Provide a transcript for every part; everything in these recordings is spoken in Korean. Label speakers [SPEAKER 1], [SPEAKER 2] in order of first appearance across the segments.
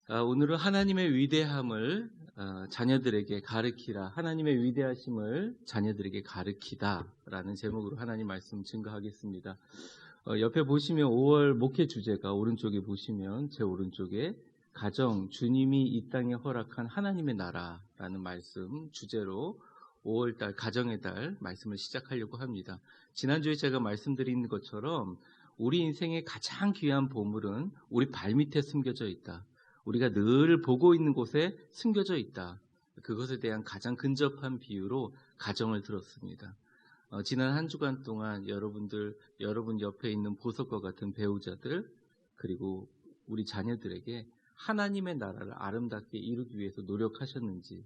[SPEAKER 1] 오늘은 하나님의 위대함을 자녀들에게 가르치라. 하나님의 위대하심을 자녀들에게 가르치다라는 제목으로 하나님 말씀 증거하겠습니다. 옆에 보시면 5월 목회 주제가 오른쪽에 보시면 제 오른쪽에 가정, 주님이 이 땅에 허락한 하나님의 나라라는 말씀 주제로 5월달 가정의 달 말씀을 시작하려고 합니다. 지난주에 제가 말씀드린 것처럼 우리 인생의 가장 귀한 보물은 우리 발밑에 숨겨져 있다. 우리가 늘 보고 있는 곳에 숨겨져 있다. 그것에 대한 가장 근접한 비유로 가정을 들었습니다. 지난 한 주간 동안 여러분 옆에 있는 보석과 같은 배우자들, 그리고 우리 자녀들에게 하나님의 나라를 아름답게 이루기 위해서 노력하셨는지,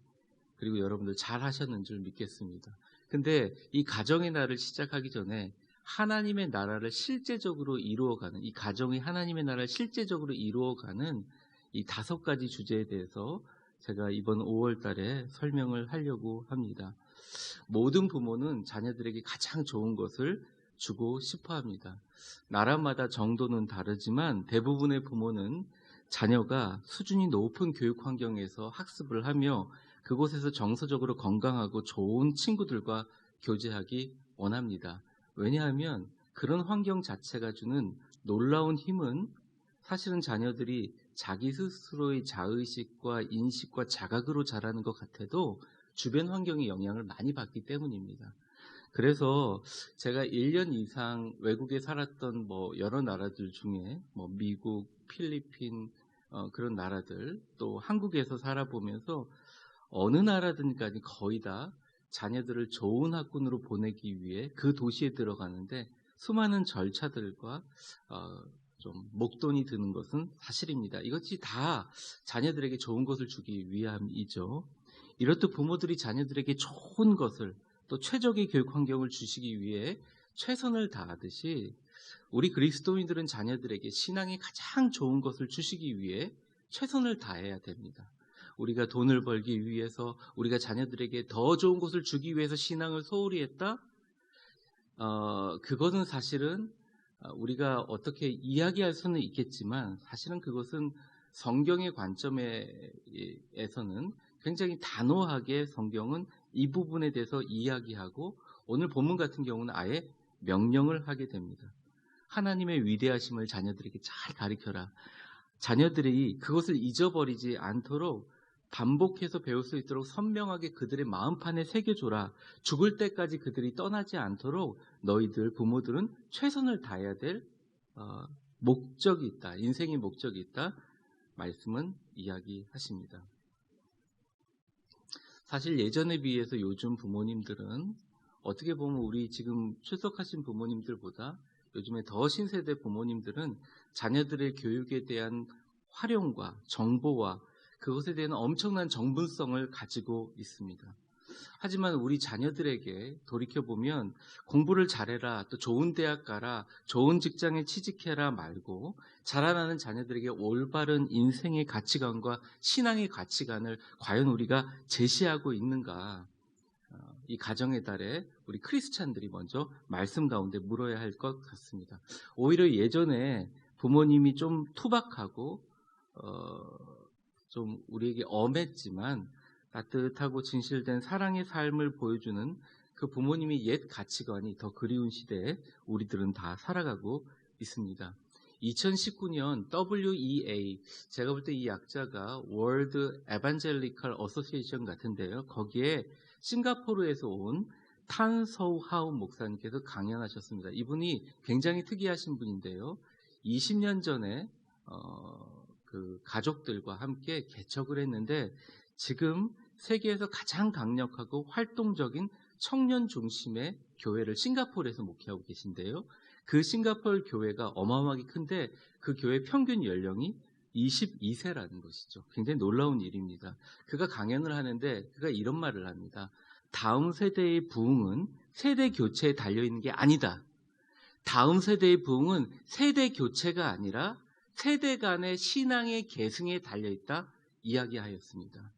[SPEAKER 1] 그리고 여러분들 잘 하셨는 줄 믿겠습니다. 근데 이 가정의 날을 시작하기 전에 하나님의 나라를 실제적으로 이루어가는, 이 가정이 하나님의 나라를 실제적으로 이루어가는 이 5가지 주제에 대해서 제가 이번 5월 달에 설명을 하려고 합니다. 모든 부모는 자녀들에게 가장 좋은 것을 주고 싶어 합니다. 나라마다 정도는 다르지만 대부분의 부모는 자녀가 수준이 높은 교육 환경에서 학습을 하며 그곳에서 정서적으로 건강하고 좋은 친구들과 교제하기 원합니다. 왜냐하면 그런 환경 자체가 주는 놀라운 힘은 사실은 자녀들이 자기 스스로의 자의식과 인식과 자각으로 자라는 것 같아도 주변 환경의 영향을 많이 받기 때문입니다. 그래서 제가 1년 이상 외국에 살았던 여러 나라들 중에 미국, 필리핀 그런 나라들, 또 한국에서 살아보면서 어느 나라든 간에 거의 다 자녀들을 좋은 학군으로 보내기 위해 그 도시에 들어가는데 수많은 절차들과 좀 목돈이 드는 것은 사실입니다. 이것이 다 자녀들에게 좋은 것을 주기 위함이죠. 이렇듯 부모들이 자녀들에게 좋은 것을, 또 최적의 교육 환경을 주시기 위해 최선을 다하듯이 우리 그리스도인들은 자녀들에게 신앙의 가장 좋은 것을 주시기 위해 최선을 다해야 됩니다. 우리가 돈을 벌기 위해서, 우리가 자녀들에게 더 좋은 것을 주기 위해서 신앙을 소홀히 했다? 그것은 사실은 우리가 어떻게 이야기할 수는 있겠지만 사실은 그것은 성경의 관점에서는 굉장히 단호하게 성경은 이 부분에 대해서 이야기하고 오늘 본문 같은 경우는 아예 명령을 하게 됩니다. 하나님의 위대하심을 자녀들에게 잘 가르쳐라. 자녀들이 그것을 잊어버리지 않도록 반복해서 배울 수 있도록 선명하게 그들의 마음판에 새겨줘라. 죽을 때까지 그들이 떠나지 않도록 너희들 부모들은 최선을 다해야 될 목적이 있다. 인생의 목적이 있다. 말씀은 이야기하십니다. 사실 예전에 비해서 요즘 부모님들은 어떻게 보면 우리 지금 출석하신 부모님들보다 요즘에 더 신세대 부모님들은 자녀들의 교육에 대한 활용과 정보와 그것에 대한 엄청난 정분성을 가지고 있습니다. 하지만 우리 자녀들에게 돌이켜보면 공부를 잘해라, 또 좋은 대학 가라, 좋은 직장에 취직해라 말고 자라나는 자녀들에게 올바른 인생의 가치관과 신앙의 가치관을 과연 우리가 제시하고 있는가? 이 가정의 달에 우리 크리스찬들이 먼저 말씀 가운데 물어야 할 것 같습니다. 오히려 예전에 부모님이 좀 투박하고 좀 우리에게 엄했지만 따뜻하고 진실된 사랑의 삶을 보여주는 그 부모님의 옛 가치관이 더 그리운 시대에 우리들은 다 살아가고 있습니다. 2019년 WEA, 제가 볼 때 이 약자가 World Evangelical Association 같은데요. 거기에 싱가포르에서 온 탄 서우하우 목사님께서 강연하셨습니다. 이분이 굉장히 특이하신 분인데요. 20년 전에 그 가족들과 함께 개척을 했는데 지금 세계에서 가장 강력하고 활동적인 청년 중심의 교회를 싱가포르에서 목회하고 계신데요. 그 싱가포르 교회가 어마어마하게 큰데 그 교회 평균 연령이 22세라는 것이죠. 굉장히 놀라운 일입니다. 그가 강연을 하는데 그가 이런 말을 합니다. 다음 세대의 부흥은 세대 교체에 달려있는 게 아니다. 다음 세대의 부흥은 세대 교체가 아니라 세대 간의 신앙의 계승에 달려있다 이야기하였습니다.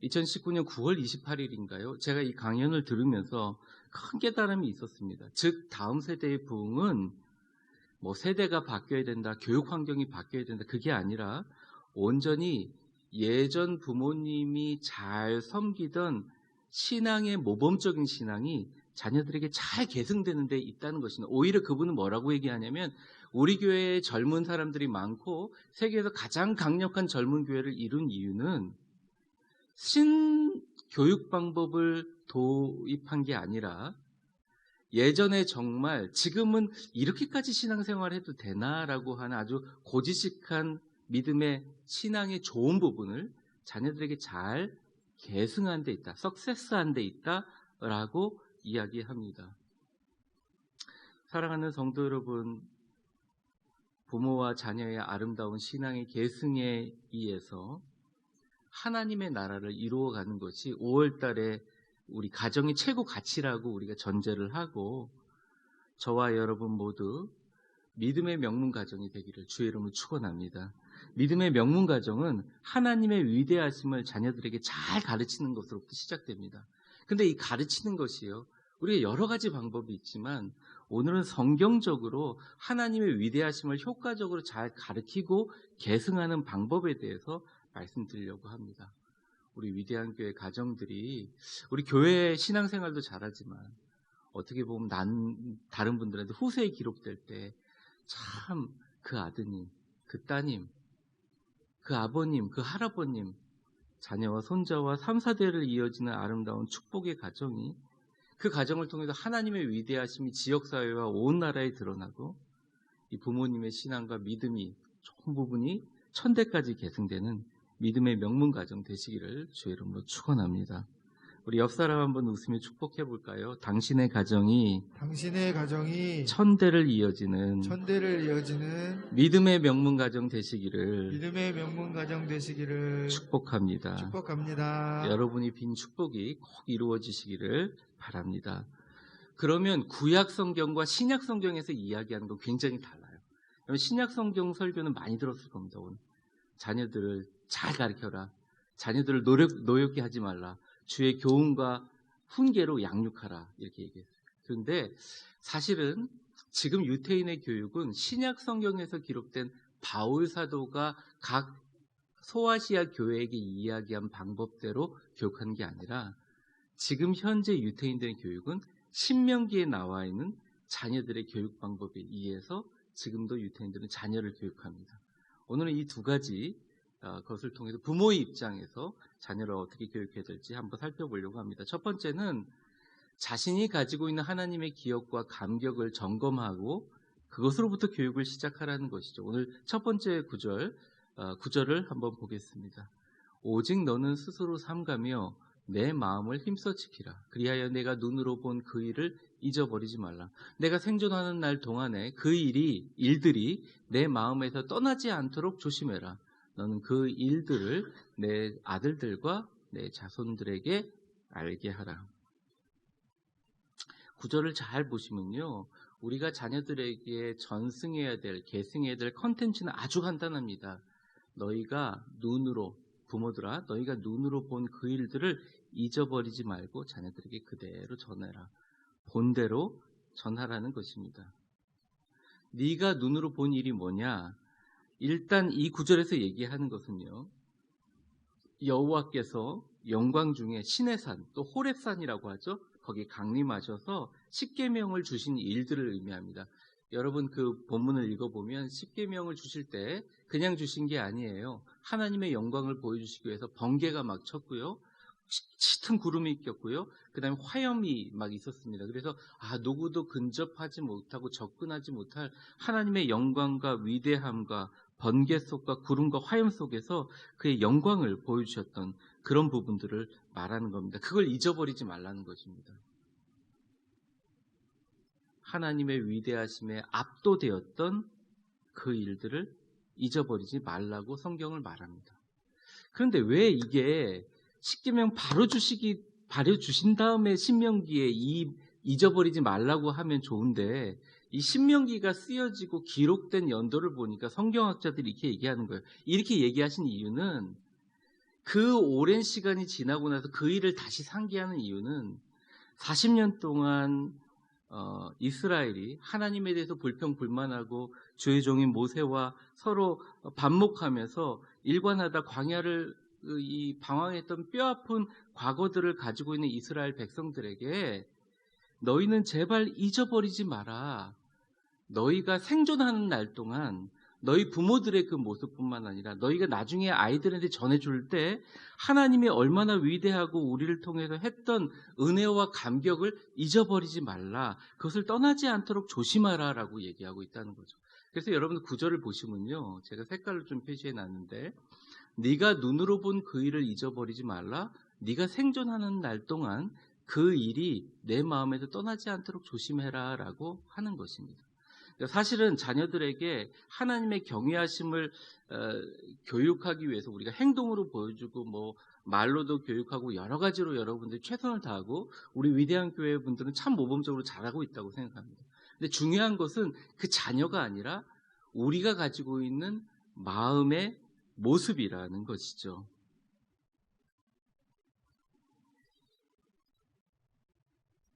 [SPEAKER 1] 2019년 9월 28일인가요? 제가 이 강연을 들으면서 큰 깨달음이 있었습니다. 즉 다음 세대의 부흥은 세대가 바뀌어야 된다, 교육 환경이 바뀌어야 된다, 그게 아니라 온전히 예전 부모님이 잘 섬기던 신앙의 모범적인 신앙이 자녀들에게 잘 계승되는 데 있다는 것입니다. 오히려 그분은 뭐라고 얘기하냐면 우리 교회에 젊은 사람들이 많고 세계에서 가장 강력한 젊은 교회를 이룬 이유는 신교육 방법을 도입한 게 아니라 예전에 정말 지금은 이렇게까지 신앙생활을 해도 되나라고 하는 아주 고지식한 믿음의 신앙의 좋은 부분을 자녀들에게 잘 계승한 데 있다, 석세스한 데 있다라고 이야기합니다. 사랑하는 성도 여러분, 부모와 자녀의 아름다운 신앙의 계승에 의해서 하나님의 나라를 이루어가는 것이 5월 달에 우리 가정의 최고 가치라고 우리가 전제를 하고 저와 여러분 모두 믿음의 명문 가정이 되기를 주의 이름으로 축원합니다. 믿음의 명문 가정은 하나님의 위대하심을 자녀들에게 잘 가르치는 것으로부터 시작됩니다. 근데 이 가르치는 것이요, 우리가 여러 가지 방법이 있지만 오늘은 성경적으로 하나님의 위대하심을 효과적으로 잘 가르치고 계승하는 방법에 대해서 말씀드리려고 합니다. 우리 위대한 교회 가정들이 우리 교회 신앙생활도 잘하지만 어떻게 보면 다른 분들한테 후세에 기록될 때 참 그 아드님, 그 따님, 그 아버님, 그 할아버님, 자녀와 손자와 3, 4대를 이어지는 아름다운 축복의 가정이 그 가정을 통해서 하나님의 위대하심이 지역사회와 온 나라에 드러나고 이 부모님의 신앙과 믿음이 좋은 부분이 천대까지 계승되는 믿음의 명문 가정 되시기를 주의 이름으로 축원합니다. 우리 옆 사람 한번 웃으며 축복해 볼까요? 당신의 가정이 천대를 이어지는 믿음의 명문 가정 되시기를 축복합니다. 여러분이 빈 축복이 꼭 이루어지시기를 바랍니다. 그러면 구약 성경과 신약 성경에서 이야기하는 건 굉장히 달라요. 신약 성경 설교는 많이 들었을 겁니다. 오늘 자녀들을 잘 가르쳐라. 자녀들을 노엽게 하지 말라. 주의 교훈과 훈계로 양육하라. 이렇게 얘기했어요. 그런데 사실은 지금 유태인의 교육은 신약 성경에서 기록된 바울 사도가 각 소아시아 교회에게 이야기한 방법대로 교육하는 게 아니라 지금 현재 유태인들의 교육은 신명기에 나와 있는 자녀들의 교육 방법에 의해서 지금도 유태인들은 자녀를 교육합니다. 오늘은 이 두 가지 것을 통해서 부모의 입장에서 자녀를 어떻게 교육해야 될지 한번 살펴보려고 합니다. 첫 번째는 자신이 가지고 있는 하나님의 기억과 감격을 점검하고 그것으로부터 교육을 시작하라는 것이죠. 오늘 첫 번째 구절을 한번 보겠습니다. 오직 너는 스스로 삼가며 내 마음을 힘써 지키라. 그리하여 내가 눈으로 본 그 일을 잊어버리지 말라. 내가 생존하는 날 동안에 그 일들이 내 마음에서 떠나지 않도록 조심해라. 너는 그 일들을 내 아들들과 내 자손들에게 알게 하라. 구절을 잘 보시면요, 우리가 자녀들에게 전승해야 될, 계승해야 될 컨텐츠는 아주 간단합니다. 너희가 눈으로, 부모들아, 너희가 눈으로 본 그 일들을 잊어버리지 말고 자녀들에게 그대로 전해라. 본대로 전하라는 것입니다. 네가 눈으로 본 일이 뭐냐? 일단 이 구절에서 얘기하는 것은요, 여호와께서 영광 중에 시내산, 또 호렙산이라고 하죠. 거기 강림하셔서 십계명을 주신 일들을 의미합니다. 여러분 그 본문을 읽어보면 십계명을 주실 때 그냥 주신 게 아니에요. 하나님의 영광을 보여주시기 위해서 번개가 막 쳤고요. 짙은 구름이 꼈고요. 그 다음에 화염이 막 있었습니다. 그래서 누구도 근접하지 못하고 접근하지 못할 하나님의 영광과 위대함과 번개 속과 구름과 화염 속에서 그의 영광을 보여주셨던 그런 부분들을 말하는 겁니다. 그걸 잊어버리지 말라는 것입니다. 하나님의 위대하심에 압도되었던 그 일들을 잊어버리지 말라고 성경을 말합니다. 그런데 왜 이게 십계명 바로 주신 다음에 신명기에 잊어버리지 말라고 하면 좋은데 이 신명기가 쓰여지고 기록된 연도를 보니까 성경학자들이 이렇게 얘기하는 거예요. 이렇게 얘기하신 이유는 그 오랜 시간이 지나고 나서 그 일을 다시 상기하는 이유는 40년 동안 이스라엘이 하나님에 대해서 불평불만하고 주의 종인 모세와 서로 반목하면서 일관하다 광야를 이 방황했던 뼈아픈 과거들을 가지고 있는 이스라엘 백성들에게 너희는 제발 잊어버리지 마라. 너희가 생존하는 날 동안 너희 부모들의 그 모습뿐만 아니라 너희가 나중에 아이들한테 전해줄 때 하나님이 얼마나 위대하고 우리를 통해서 했던 은혜와 감격을 잊어버리지 말라. 그것을 떠나지 않도록 조심하라 라고 얘기하고 있다는 거죠. 그래서 여러분 구절을 보시면요. 제가 색깔로 좀 표시해 놨는데 네가 눈으로 본 그 일을 잊어버리지 말라. 네가 생존하는 날 동안 그 일이 내 마음에서 떠나지 않도록 조심해라 라고 하는 것입니다. 사실은 자녀들에게 하나님의 경외하심을 교육하기 위해서 우리가 행동으로 보여주고 뭐 말로도 교육하고 여러 가지로 여러분들이 최선을 다하고 우리 위대한 교회 분들은 참 모범적으로 잘하고 있다고 생각합니다. 근데 중요한 것은 그 자녀가 아니라 우리가 가지고 있는 마음의 모습이라는 것이죠.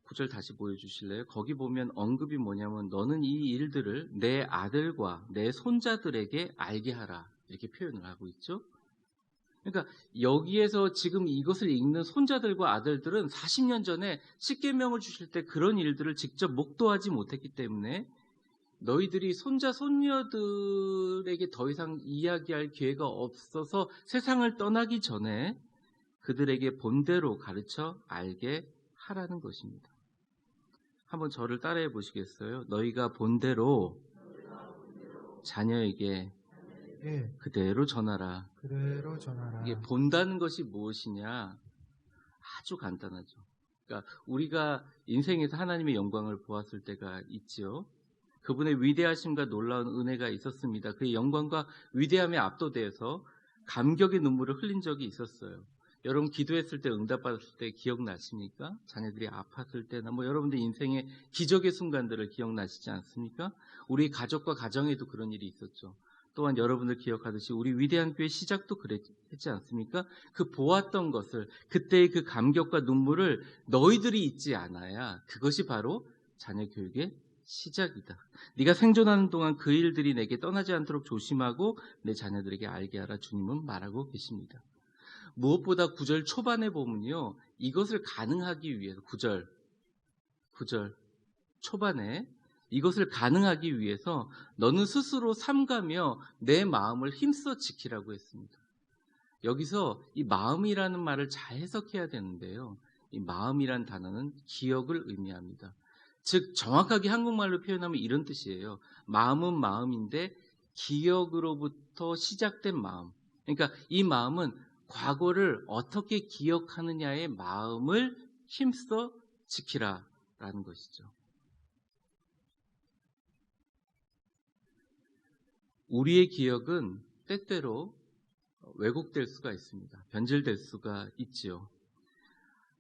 [SPEAKER 1] 구절 다시 보여주실래요? 거기 보면 언급이 뭐냐면 너는 이 일들을 내 아들과 내 손자들에게 알게 하라 이렇게 표현을 하고 있죠. 그러니까 여기에서 지금 이것을 읽는 손자들과 아들들은 40년 전에 십계명을 주실 때 그런 일들을 직접 목도하지 못했기 때문에 너희들이 손자 손녀들에게 더 이상 이야기할 기회가 없어서 세상을 떠나기 전에 그들에게 본대로 가르쳐 알게 하라는 것입니다. 한번 저를 따라해 보시겠어요? 너희가 본대로 자녀에게 그대로 전하라.
[SPEAKER 2] 그대로 전하라.
[SPEAKER 1] 이게 본다는 것이 무엇이냐? 아주 간단하죠. 그러니까 우리가 인생에서 하나님의 영광을 보았을 때가 있지요. 그분의 위대하심과 놀라운 은혜가 있었습니다. 그의 영광과 위대함에 압도돼서 감격의 눈물을 흘린 적이 있었어요. 여러분 기도했을 때 응답받았을 때 기억나십니까? 자녀들이 아팠을 때나 뭐 여러분들 인생의 기적의 순간들을 기억나시지 않습니까? 우리 가족과 가정에도 그런 일이 있었죠. 또한 여러분들 기억하듯이 우리 위대한 교회 시작도 그랬지 않습니까? 그 보았던 것을 그때의 그 감격과 눈물을 너희들이 잊지 않아야 그것이 바로 자녀 교육의 시작이다. 네가 생존하는 동안 그 일들이 내게 떠나지 않도록 조심하고 내 자녀들에게 알게 하라 주님은 말하고 계십니다. 무엇보다 9절 초반에 보면요. 이것을 가능하기 위해서 9절 초반에 이것을 가능하기 위해서 너는 스스로 삼가며 내 마음을 힘써 지키라고 했습니다. 여기서 이 마음이라는 말을 잘 해석해야 되는데요. 이 마음이란 단어는 기억을 의미합니다. 즉 정확하게 한국말로 표현하면 이런 뜻이에요. 마음은 마음인데 기억으로부터 시작된 마음. 그러니까 이 마음은 과거를 어떻게 기억하느냐의 마음을 힘써 지키라라는 것이죠. 우리의 기억은 때때로 왜곡될 수가 있습니다. 변질될 수가 있지요.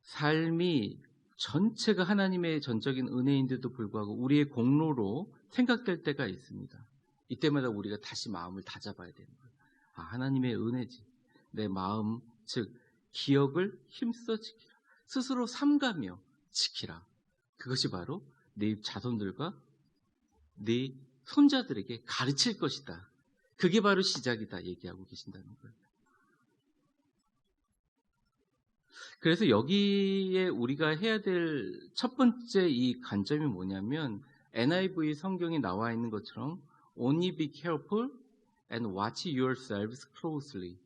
[SPEAKER 1] 삶이 전체가 하나님의 전적인 은혜인데도 불구하고 우리의 공로로 생각될 때가 있습니다. 이때마다 우리가 다시 마음을 다잡아야 되는 거예요. 아, 하나님의 은혜지. 내 마음, 즉 기억을 힘써 지키라. 스스로 삼가며 지키라. 그것이 바로 네 자손들과 네 손자들에게 가르칠 것이다. 그게 바로 시작이다 얘기하고 계신다는 거예요. 그래서 여기에 우리가 해야 될 첫 번째 이 관점이 뭐냐면 NIV 성경에 나와 있는 것처럼 Only be careful and watch yourselves closely.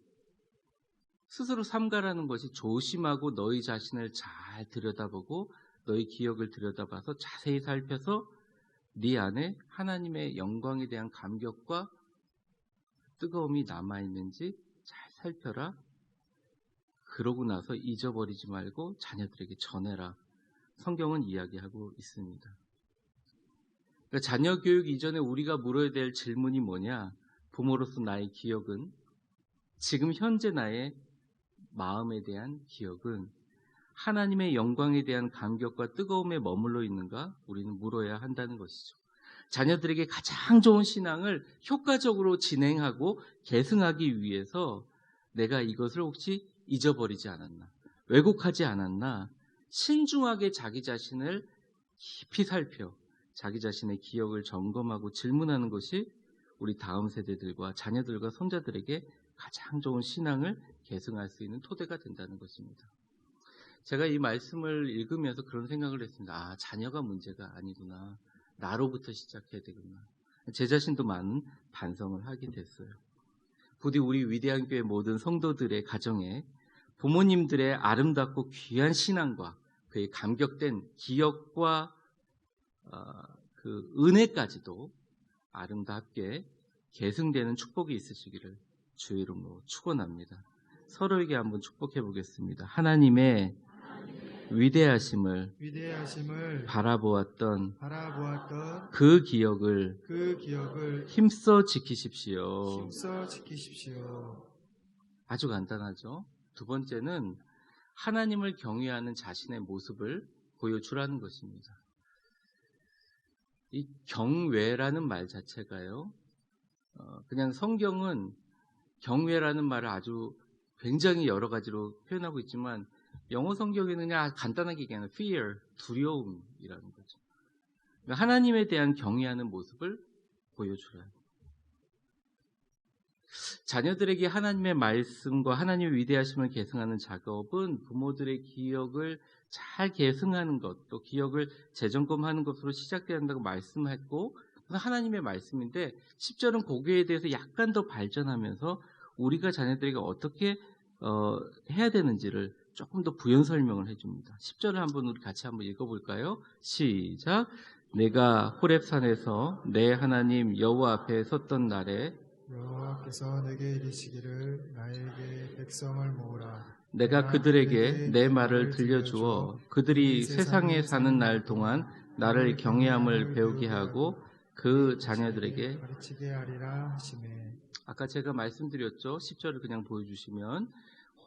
[SPEAKER 1] 스스로 삼가라는 것이 조심하고 너희 자신을 잘 들여다보고 너희 기억을 들여다봐서 자세히 살펴서 네 안에 하나님의 영광에 대한 감격과 뜨거움이 남아있는지 잘 살펴라. 그러고 나서 잊어버리지 말고 자녀들에게 전해라. 성경은 이야기하고 있습니다. 그러니까 자녀 교육 이전에 우리가 물어야 될 질문이 뭐냐? 부모로서 나의 기억은, 지금 현재 나의 마음에 대한 기억은 하나님의 영광에 대한 감격과 뜨거움에 머물러 있는가? 우리는 물어야 한다는 것이죠. 자녀들에게 가장 좋은 신앙을 효과적으로 진행하고 계승하기 위해서 내가 이것을 혹시 잊어버리지 않았나, 왜곡하지 않았나, 신중하게 자기 자신을 깊이 살펴 자기 자신의 기억을 점검하고 질문하는 것이 우리 다음 세대들과 자녀들과 손자들에게 가장 좋은 신앙을 계승할 수 있는 토대가 된다는 것입니다. 제가 이 말씀을 읽으면서 그런 생각을 했습니다. 아, 자녀가 문제가 아니구나. 나로부터 시작해야 되구나. 제 자신도 많은 반성을 하게 됐어요. 부디 우리 위대한 교회 모든 성도들의 가정에 부모님들의 아름답고 귀한 신앙과 그의 감격된 기억과 그 은혜까지도 아름답게 계승되는 축복이 있으시기를 주의 이름으로 축원합니다. 서로에게 한번 축복해 보겠습니다. 하나님의 위대하심을 바라보았던 그 기억을 힘써 지키십시오. 아주 간단하죠. 두 번째는 하나님을 경외하는 자신의 모습을 보여주라는 것입니다. 이 경외라는 말 자체가요, 그냥 성경은 경외라는 말을 아주 굉장히 여러 가지로 표현하고 있지만 영어 성경에는 그냥 간단하게 얘기하는 fear, 두려움이라는 거죠. 그러니까 하나님에 대한 경외하는 모습을 보여주라. 자녀들에게 하나님의 말씀과 하나님의 위대하심을 계승하는 작업은 부모들의 기억을 잘 계승하는 것, 또 기억을 재점검하는 것으로 시작돼야 한다고 말씀했고, 하나님의 말씀인데 10절은 거기에 대해서 약간 더 발전하면서 우리가 자녀들에게 어떻게 해야 되는지를 조금 더 부연 설명을 해줍니다. 10절을 한번 우리 같이 한번 읽어볼까요? 시작. 내가 호렙산에서 내 하나님 여호와 앞에 섰던 날에
[SPEAKER 2] 여호와께서 내게 이르시기를 나에게 백성을 모으라.
[SPEAKER 1] 내가 그들에게 내 말을 들려주어 그들이 세상에 사는 날 동안 나를 경외함을 배우게 하고 그 자녀들에게
[SPEAKER 2] 가르치게 하리라 하시매.
[SPEAKER 1] 아까 제가 말씀드렸죠. 10절을 그냥 보여주시면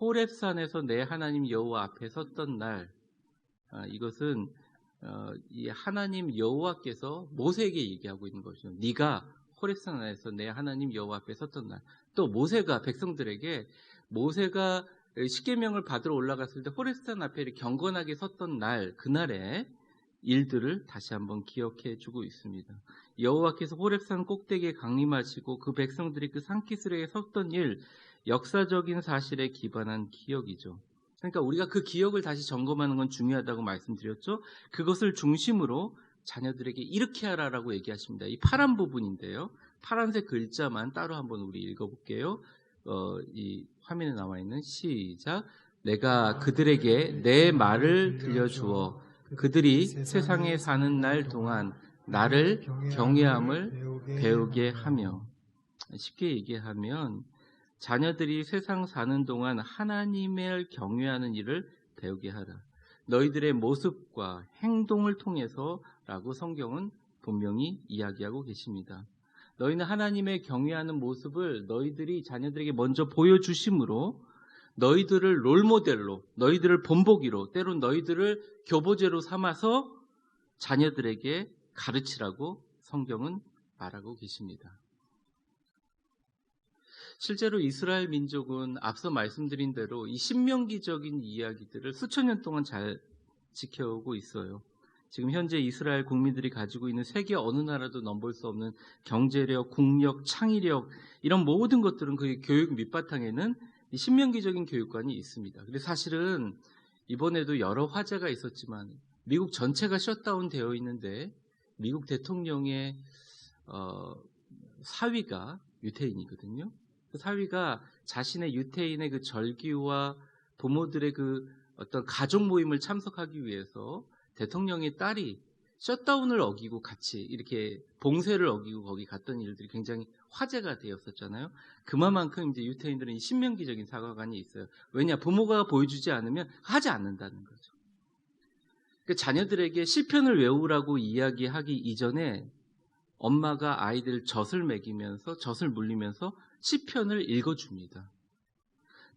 [SPEAKER 1] 호렙산에서 내 하나님 여호와 앞에 섰던 날, 이것은 이 하나님 여호와께서 모세에게 얘기하고 있는 것이죠. 네가 호렙산에서 내 하나님 여호와 앞에 섰던 날. 또 모세가 백성들에게 모세가 십계명을 받으러 올라갔을 때 호렙산 앞에 이렇게 경건하게 섰던 날, 그날의 일들을 다시 한번 기억해 주고 있습니다. 여호와께서 호렙산 꼭대기에 강림하시고 그 백성들이 그 산기슭에 섰던 일, 역사적인 사실에 기반한 기억이죠. 그러니까 우리가 그 기억을 다시 점검하는 건 중요하다고 말씀드렸죠. 그것을 중심으로 자녀들에게 이렇게 하라라고 얘기하십니다. 이 파란 부분인데요. 파란색 글자만 따로 한번 우리 읽어볼게요. 이 화면에 나와 있는 시작. 내가 그들에게 내 말을 들려주어 그들이 세상에 사는 날 동안 나를 경외함을 배우게 하며. 쉽게 얘기하면 자녀들이 세상 사는 동안 하나님을 경외하는 일을 배우게 하라. 너희들의 모습과 행동을 통해서라고 성경은 분명히 이야기하고 계십니다. 너희는 하나님의 경외하는 모습을 너희들이 자녀들에게 먼저 보여주심으로 너희들을 롤모델로, 너희들을 본보기로, 때론 너희들을 교보제로 삼아서 자녀들에게 가르치라고 성경은 말하고 계십니다. 실제로 이스라엘 민족은 앞서 말씀드린 대로 이 신명기적인 이야기들을 수천 년 동안 잘 지켜오고 있어요. 지금 현재 이스라엘 국민들이 가지고 있는 세계 어느 나라도 넘볼 수 없는 경제력, 국력, 창의력, 이런 모든 것들은 그 교육 밑바탕에는 이 신명기적인 교육관이 있습니다. 근데 사실은 이번에도 여러 화제가 있었지만 미국 전체가 셧다운 되어 있는데 미국 대통령의 사위가 유태인이거든요. 그 사위가 자신의 유태인의 그 절기와 부모들의 그 어떤 가족 모임을 참석하기 위해서 대통령의 딸이 셧다운을 어기고 같이 이렇게 봉쇄를 어기고 거기 갔던 일들이 굉장히 화제가 되었었잖아요. 그만큼 이제 유태인들은 이 신명기적인 사과관이 있어요. 왜냐? 부모가 보여주지 않으면 하지 않는다는 거죠. 그 자녀들에게 시편을 외우라고 이야기하기 이전에 엄마가 아이들 젖을 먹이면서 젖을 물리면서 시편을 읽어줍니다.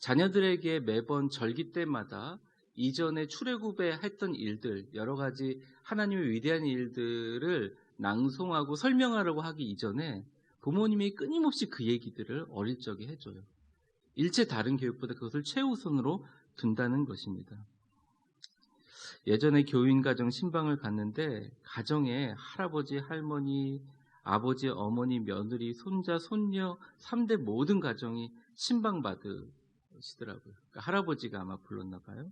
[SPEAKER 1] 자녀들에게 매번 절기 때마다 이전에 출애굽에 했던 일들, 여러 가지 하나님의 위대한 일들을 낭송하고 설명하라고 하기 이전에 부모님이 끊임없이 그 얘기들을 어릴 적에 해줘요. 일체 다른 교육보다 그것을 최우선으로 둔다는 것입니다. 예전에 교인 가정 신방을 갔는데 가정에 할아버지, 할머니, 아버지, 어머니, 며느리, 손자, 손녀 3대 모든 가정이 신방 받으시더라고요. 그러니까 할아버지가 아마 불렀나 봐요.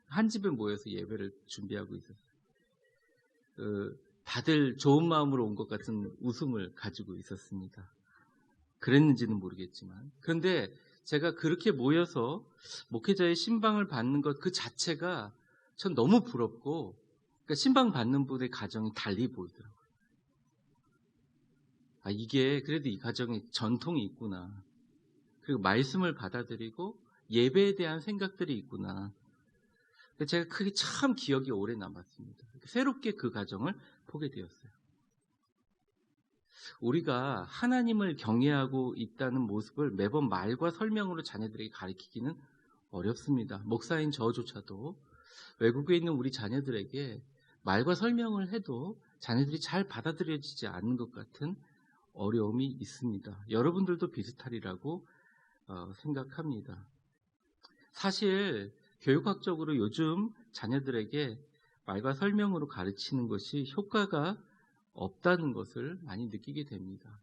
[SPEAKER 1] 한 집에 모여서 예배를 준비하고 있었어요. 다들 좋은 마음으로 온 것 같은 웃음을 가지고 있었습니다. 그랬는지는 모르겠지만. 그런데 제가 그렇게 모여서 목회자의 신방을 받는 것 그 자체가 전 너무 부럽고, 그러니까 신방 받는 분의 가정이 달리 보이더라고요. 아, 이게 그래도 이 가정에 전통이 있구나. 그리고 말씀을 받아들이고 예배에 대한 생각들이 있구나. 제가 그게 참 기억이 오래 남았습니다. 새롭게 그 가정을 보게 되었어요. 우리가 하나님을 경외하고 있다는 모습을 매번 말과 설명으로 자녀들에게 가르치기는 어렵습니다. 목사인 저조차도 외국에 있는 우리 자녀들에게 말과 설명을 해도 자녀들이 잘 받아들여지지 않는 것 같은 어려움이 있습니다. 여러분들도 비슷하리라고 생각합니다. 사실 교육학적으로 요즘 자녀들에게 말과 설명으로 가르치는 것이 효과가 없다는 것을 많이 느끼게 됩니다.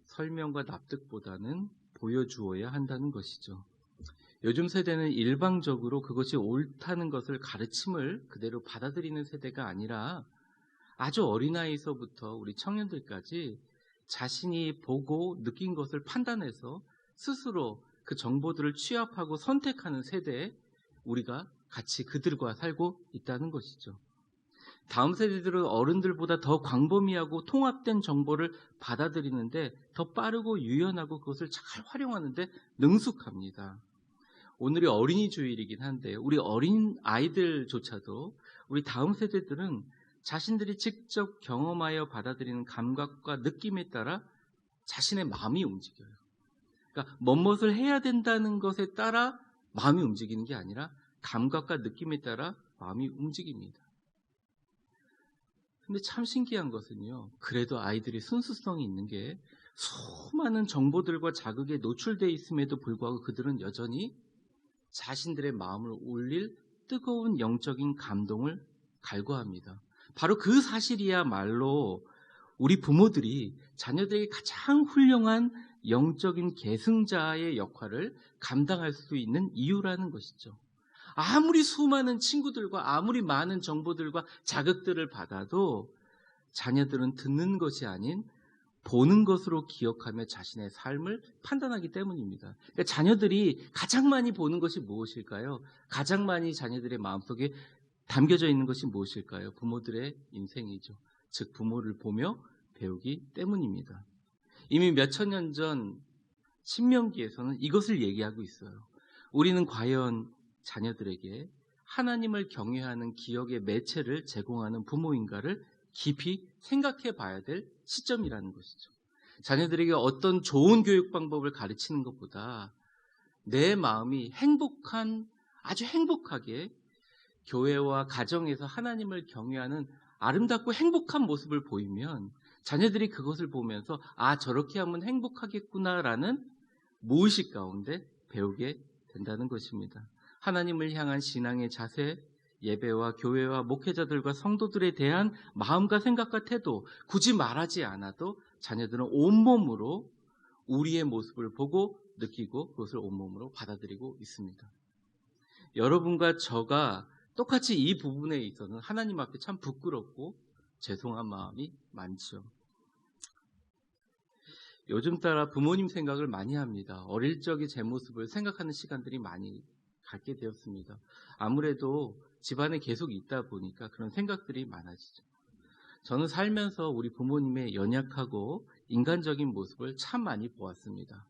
[SPEAKER 1] 설명과 납득보다는 보여주어야 한다는 것이죠. 요즘 세대는 일방적으로 그것이 옳다는 것을 가르침을 그대로 받아들이는 세대가 아니라 아주 어린아이서부터 우리 청년들까지 자신이 보고 느낀 것을 판단해서 스스로 그 정보들을 취합하고 선택하는 세대에 우리가 같이 그들과 살고 있다는 것이죠. 다음 세대들은 어른들보다 더 광범위하고 통합된 정보를 받아들이는데 더 빠르고 유연하고 그것을 잘 활용하는데 능숙합니다. 오늘이 어린이 주일이긴 한데 우리 어린 아이들조차도 우리 다음 세대들은 자신들이 직접 경험하여 받아들이는 감각과 느낌에 따라 자신의 마음이 움직여요. 그러니까 무엇을 해야 된다는 것에 따라 마음이 움직이는 게 아니라 감각과 느낌에 따라 마음이 움직입니다. 근데 참 신기한 것은요, 그래도 아이들이 순수성이 있는 게 수많은 정보들과 자극에 노출되어 있음에도 불구하고 그들은 여전히 자신들의 마음을 울릴 뜨거운 영적인 감동을 갈구합니다. 바로 그 사실이야말로 우리 부모들이 자녀들에게 가장 훌륭한 영적인 계승자의 역할을 감당할 수 있는 이유라는 것이죠. 아무리 수많은 친구들과 아무리 많은 정보들과 자극들을 받아도 자녀들은 듣는 것이 아닌 보는 것으로 기억하며 자신의 삶을 판단하기 때문입니다. 그러니까 자녀들이 가장 많이 보는 것이 무엇일까요? 가장 많이 자녀들의 마음속에 담겨져 있는 것이 무엇일까요? 부모들의 인생이죠. 즉 부모를 보며 배우기 때문입니다. 이미 몇천 년 전 신명기에서는 이것을 얘기하고 있어요. 우리는 과연 자녀들에게 하나님을 경외하는 기억의 매체를 제공하는 부모인가를 깊이 생각해 봐야 될 시점이라는 것이죠. 자녀들에게 어떤 좋은 교육 방법을 가르치는 것보다 내 마음이 아주 행복하게 교회와 가정에서 하나님을 경외하는 아름답고 행복한 모습을 보이면 자녀들이 그것을 보면서 아, 저렇게 하면 행복하겠구나라는 무의식 가운데 배우게 된다는 것입니다. 하나님을 향한 신앙의 자세, 예배와 교회와 목회자들과 성도들에 대한 마음과 생각과 태도, 굳이 말하지 않아도 자녀들은 온몸으로 우리의 모습을 보고 느끼고 그것을 온몸으로 받아들이고 있습니다. 여러분과 저가 똑같이 이 부분에 있어서는 하나님 앞에 참 부끄럽고 죄송한 마음이 많죠. 요즘 따라 부모님 생각을 많이 합니다. 어릴 적의 제 모습을 생각하는 시간들이 많이 갖게 되었습니다. 아무래도 집안에 계속 있다 보니까 그런 생각들이 많아지죠. 저는 살면서 우리 부모님의 연약하고 인간적인 모습을 참 많이 보았습니다.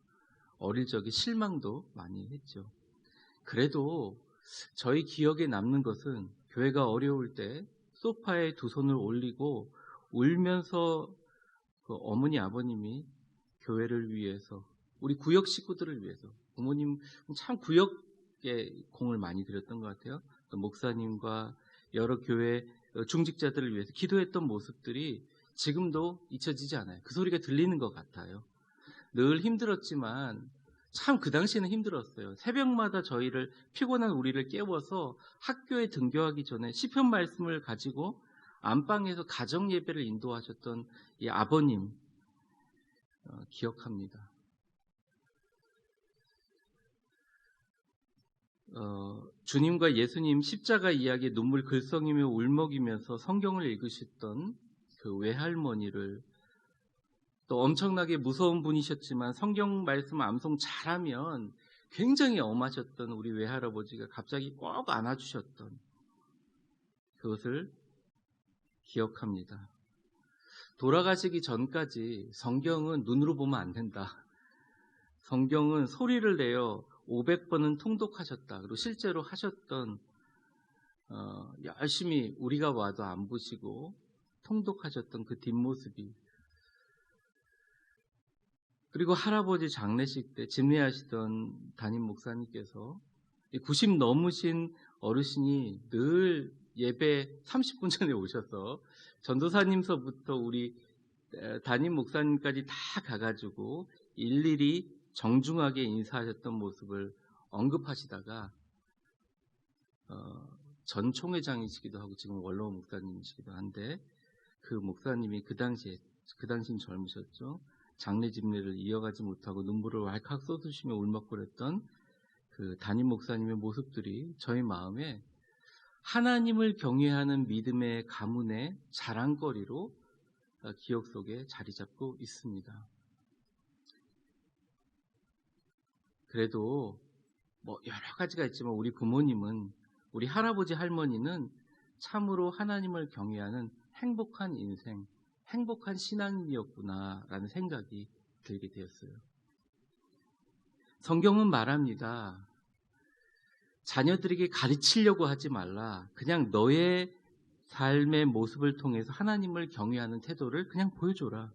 [SPEAKER 1] 어릴 적에 실망도 많이 했죠. 그래도 저희 기억에 남는 것은 교회가 어려울 때 소파에 두 손을 올리고 울면서 그 어머니 아버님이 교회를 위해서 우리 구역 식구들을 위해서 부모님 참 구역에 공을 많이 들였던 것 같아요. 목사님과 여러 교회 중직자들을 위해서 기도했던 모습들이 지금도 잊혀지지 않아요. 그 소리가 들리는 것 같아요. 늘 힘들었지만 참 그 당시에는 힘들었어요. 새벽마다 저희를 피곤한 우리를 깨워서 학교에 등교하기 전에 시편 말씀을 가지고 안방에서 가정 예배를 인도하셨던 이 아버님 기억합니다. 주님과 예수님 십자가 이야기에 눈물 글썽이며 울먹이면서 성경을 읽으셨던 그 외할머니를, 또 엄청나게 무서운 분이셨지만 성경 말씀 암송 잘하면 굉장히 엄하셨던 우리 외할아버지가 갑자기 꼭 안아주셨던 그것을 기억합니다. 돌아가시기 전까지 성경은 눈으로 보면 안 된다. 성경은 소리를 내어 500번은 통독하셨다. 그리고 실제로 하셨던 열심히 우리가 와도 안 보시고 통독하셨던 그 뒷모습이, 그리고 할아버지 장례식 때 집례하시던 담임 목사님께서 90 넘으신 어르신이 늘 예배 30분 전에 오셔서 전도사님서부터 우리 담임 목사님까지 다 가가지고 일일이 정중하게 인사하셨던 모습을 언급하시다가 전 총회장이시기도 하고 지금 원로 목사님이시기도 한데, 그 목사님이 그 당시엔 젊으셨죠. 장례 집례를 이어가지 못하고 눈물을 왈칵 쏟으시며 울먹거렸던 그 담임 목사님의 모습들이 저희 마음에 하나님을 경외하는 믿음의 가문의 자랑거리로 기억 속에 자리 잡고 있습니다. 그래도 여러 가지가 있지만 우리 부모님은, 우리 할아버지 할머니는 참으로 하나님을 경외하는 행복한 인생, 행복한 신앙인이었구나라는 생각이 들게 되었어요. 성경은 말합니다. 자녀들에게 가르치려고 하지 말라. 그냥 너의 삶의 모습을 통해서 하나님을 경외하는 태도를 그냥 보여줘라.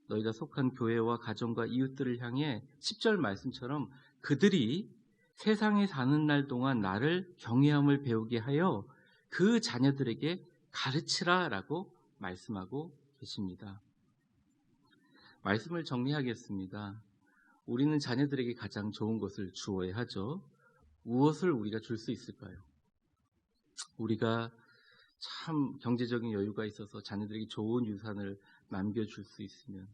[SPEAKER 1] 너희가 속한 교회와 가정과 이웃들을 향해 10절 말씀처럼 그들이 세상에 사는 날 동안 나를 경외함을 배우게 하여 그 자녀들에게 가르치라라고 말씀하고 계십니다. 말씀을 정리하겠습니다. 우리는 자녀들에게 가장 좋은 것을 주어야 하죠. 무엇을 우리가 줄 수 있을까요? 우리가 참 경제적인 여유가 있어서 자녀들에게 좋은 유산을 남겨줄 수 있으면,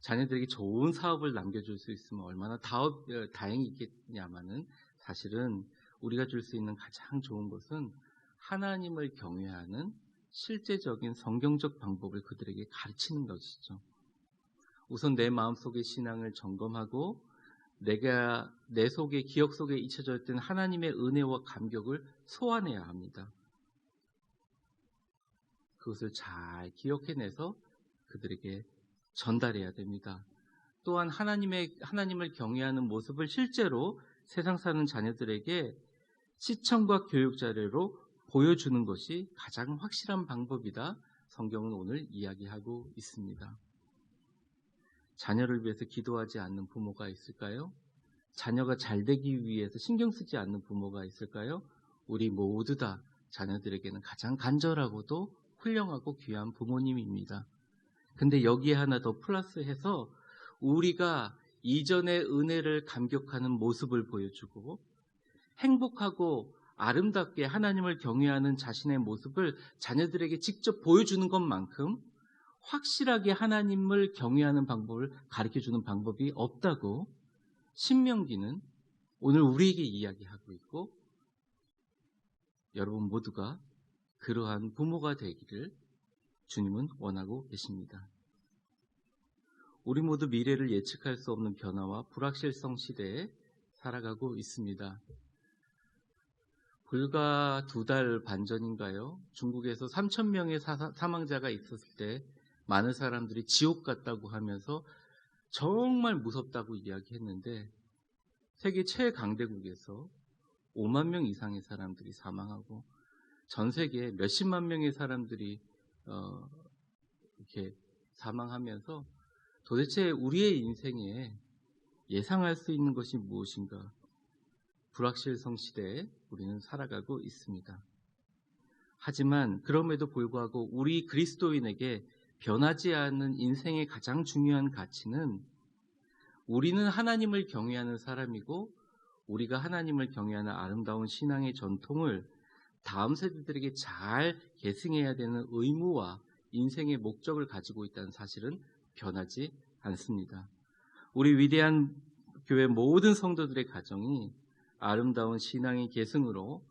[SPEAKER 1] 자녀들에게 좋은 사업을 남겨줄 수 있으면 얼마나 다행이 있겠냐마는, 사실은 우리가 줄 수 있는 가장 좋은 것은 하나님을 경외하는 실제적인 성경적 방법을 그들에게 가르치는 것이죠. 우선 내 마음속의 신앙을 점검하고 내가 내 속에, 기억 속에 잊혀져 있던 하나님의 은혜와 감격을 소환해야 합니다. 그것을 잘 기억해내서 그들에게 전달해야 됩니다. 또한 하나님을 경외하는 모습을 실제로 세상 사는 자녀들에게 시청과 교육 자료로 보여주는 것이 가장 확실한 방법이다. 성경은 오늘 이야기하고 있습니다. 자녀를 위해서 기도하지 않는 부모가 있을까요? 자녀가 잘 되기 위해서 신경 쓰지 않는 부모가 있을까요? 우리 모두 다 자녀들에게는 가장 간절하고도 훌륭하고 귀한 부모님입니다. 근데 여기에 하나 더 플러스해서 우리가 이전의 은혜를 감격하는 모습을 보여주고 행복하고 아름답게 하나님을 경외하는 자신의 모습을 자녀들에게 직접 보여주는 것만큼 확실하게 하나님을 경외하는 방법을 가르쳐주는 방법이 없다고 신명기는 오늘 우리에게 이야기하고 있고, 여러분 모두가 그러한 부모가 되기를 주님은 원하고 계십니다. 우리 모두 미래를 예측할 수 없는 변화와 불확실성 시대에 살아가고 있습니다. 불과 2달 반 전인가요? 중국에서 3,000명의 사망자가 있었을 때 많은 사람들이 지옥 같다고 하면서 정말 무섭다고 이야기했는데, 세계 최강대국에서 5만 명 이상의 사람들이 사망하고 전 세계에 몇십만 명의 사람들이 이렇게 사망하면서 도대체 우리의 인생에 예상할 수 있는 것이 무엇인가? 불확실성 시대에 우리는 살아가고 있습니다. 하지만 그럼에도 불구하고 우리 그리스도인에게 변하지 않는 인생의 가장 중요한 가치는 우리는 하나님을 경외하는 사람이고 우리가 하나님을 경외하는 아름다운 신앙의 전통을 다음 세대들에게 잘 계승해야 되는 의무와 인생의 목적을 가지고 있다는 사실은 변하지 않습니다. 우리 위대한 교회 모든 성도들의 가정이 아름다운 신앙의 계승으로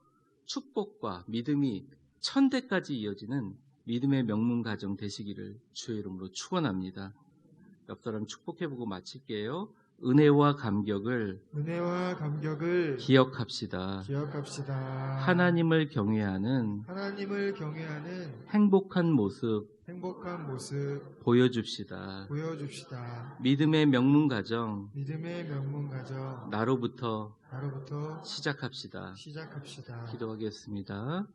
[SPEAKER 1] 축복과 믿음이 천대까지 이어지는 믿음의 명문 가정 되시기를 주의 이름으로 축원합니다. 옆 사람 축복해보고 마칠게요. 은혜와 감격을 기억합시다. 하나님을 경외하는 행복한 모습 보여줍시다. 믿음의 명문 가정 나로부터 시작합시다. 기도하겠습니다.